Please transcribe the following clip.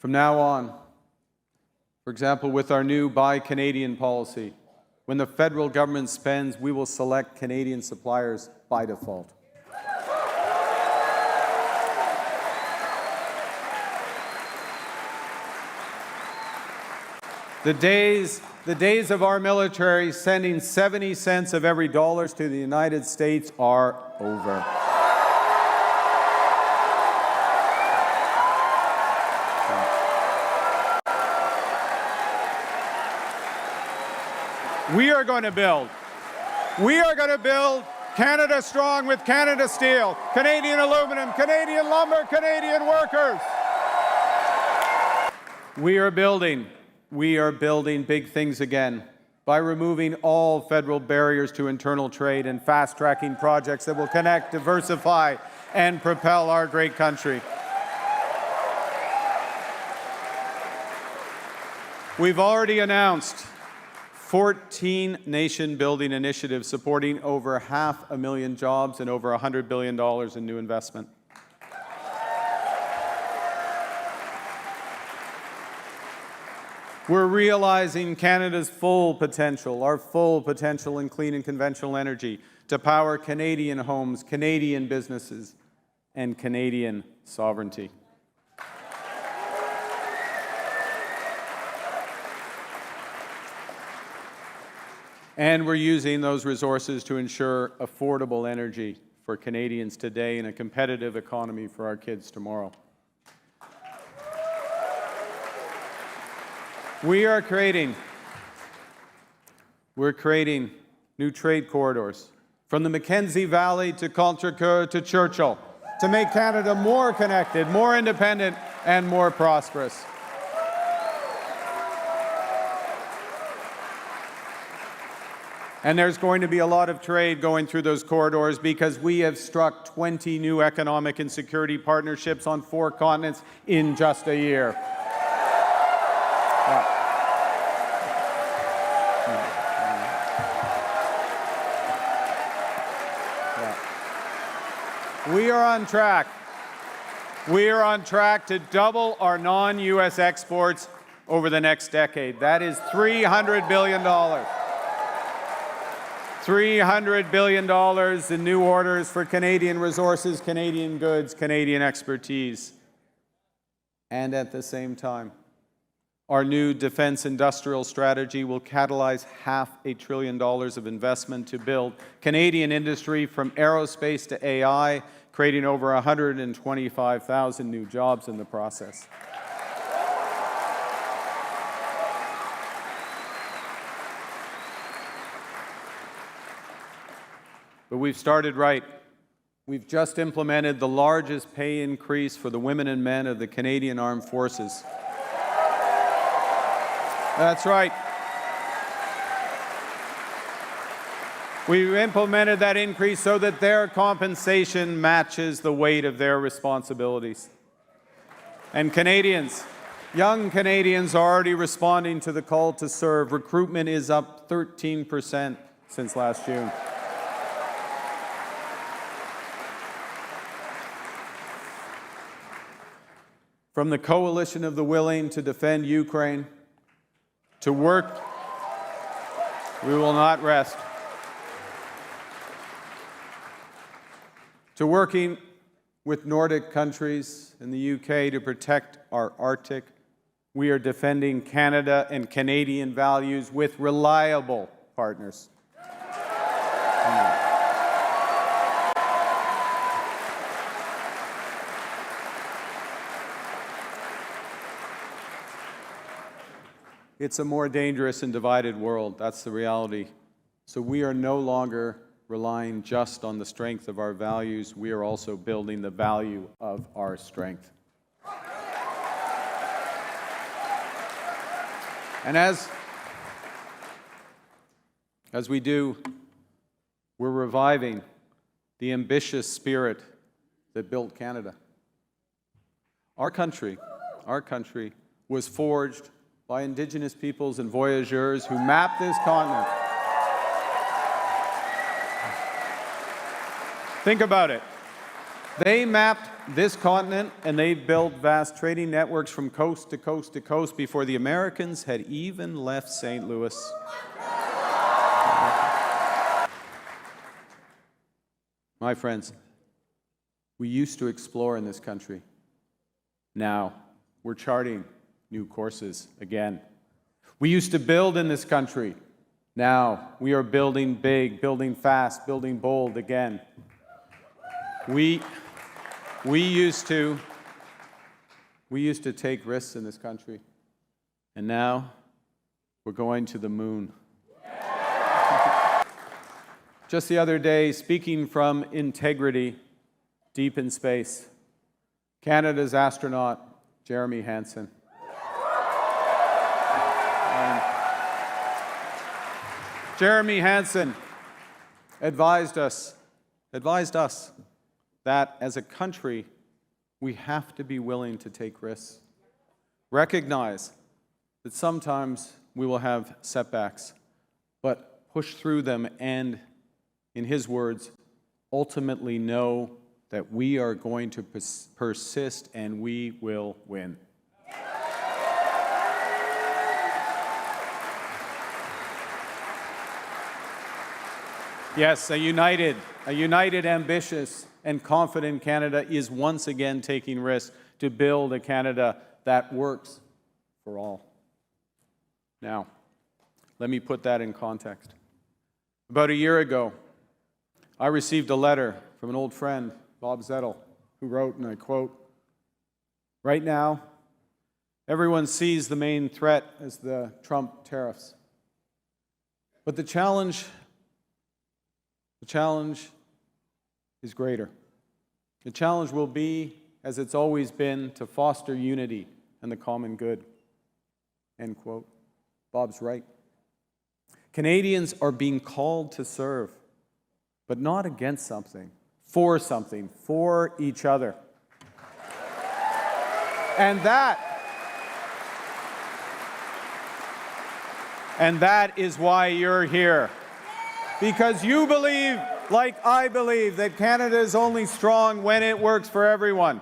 From now on, for example, with our new Buy Canadian policy, when the federal government spends, we will select Canadian suppliers by default. The days of our military sending 70 cents of every dollar to the United States are over. We are going to build Canada strong with Canada Steel, Canadian aluminum, Canadian lumber, Canadian workers. We are building big things again by removing all federal barriers to internal trade and fast-tracking projects that will connect, diversify, and propel our great country. We've already announced 14 nation-building initiatives supporting over 500,000 jobs and over $100 billion in new investment. We're realizing Canada's full potential, our full potential in clean and conventional energy to power Canadian homes, Canadian businesses, and Canadian sovereignty. And we're using those resources to ensure affordable energy for Canadians today and a competitive economy for our kids tomorrow. We're creating new trade corridors from the Mackenzie Valley to Contrecoeur to Churchill to make Canada more connected, more independent, and more prosperous. And there's going to be a lot of trade going through those corridors because we have struck 20 new economic and security partnerships on 4 continents in just a year. We are on track. We are on track to double our non-U.S. exports over the next decade. That is $300 billion. $300 billion in new orders for Canadian resources, Canadian goods, Canadian expertise. And at the same time, our new defense industrial strategy will catalyze $500 billion of investment to build Canadian industry from aerospace to AI, creating over 125,000 new jobs in the process. But we've started right. We've just implemented the largest pay increase for the women and men of the Canadian Armed Forces. That's right. We've implemented that increase so that their compensation matches the weight of their responsibilities. And Canadians, young Canadians are already responding to the call to serve. Recruitment is up 13% since last June. From the coalition of the willing to defend Ukraine, to work, we will not rest. To working with Nordic countries and the UK to protect our Arctic, we are defending Canada and Canadian values with reliable partners. It's a more dangerous and divided world. That's the reality. So we are no longer relying just on the strength of our values. We are also building the value of our strength. And as we do, we're reviving the ambitious spirit that built Canada. Our country was forged by Indigenous peoples and voyageurs who mapped this continent. Think about it. They mapped this continent, and they built vast trading networks from coast to coast to coast before the Americans had even left St. Louis. My friends, we used to explore in this country. Now, we're charting new courses again. We used to build in this country. Now, we are building big, building fast, building bold again. We used to take risks in this country, and now we're going to the moon. Just the other day, speaking from integrity deep in space, Canada's astronaut, Jeremy Hansen. Jeremy Hansen advised us that as a country, we have to be willing to take risks. Recognize that sometimes we will have setbacks, but push through them and, in his words, ultimately know that we are going to persist and we will win. Yes, a united, ambitious, and confident Canada is once again taking risks to build a Canada that works for all. Now, let me put that in context. About a year ago, I received a letter from an old friend, Bob Zettel, who wrote, and I quote, "Right now, everyone sees the main threat as the Trump tariffs. But the challenge is greater. The challenge will be, as it's always been, to foster unity and the common good." End quote. Bob's right. Canadians are being called to serve, but not against something, for each other. And that is why you're here. Because you believe, like I believe, that Canada is only strong when it works for everyone.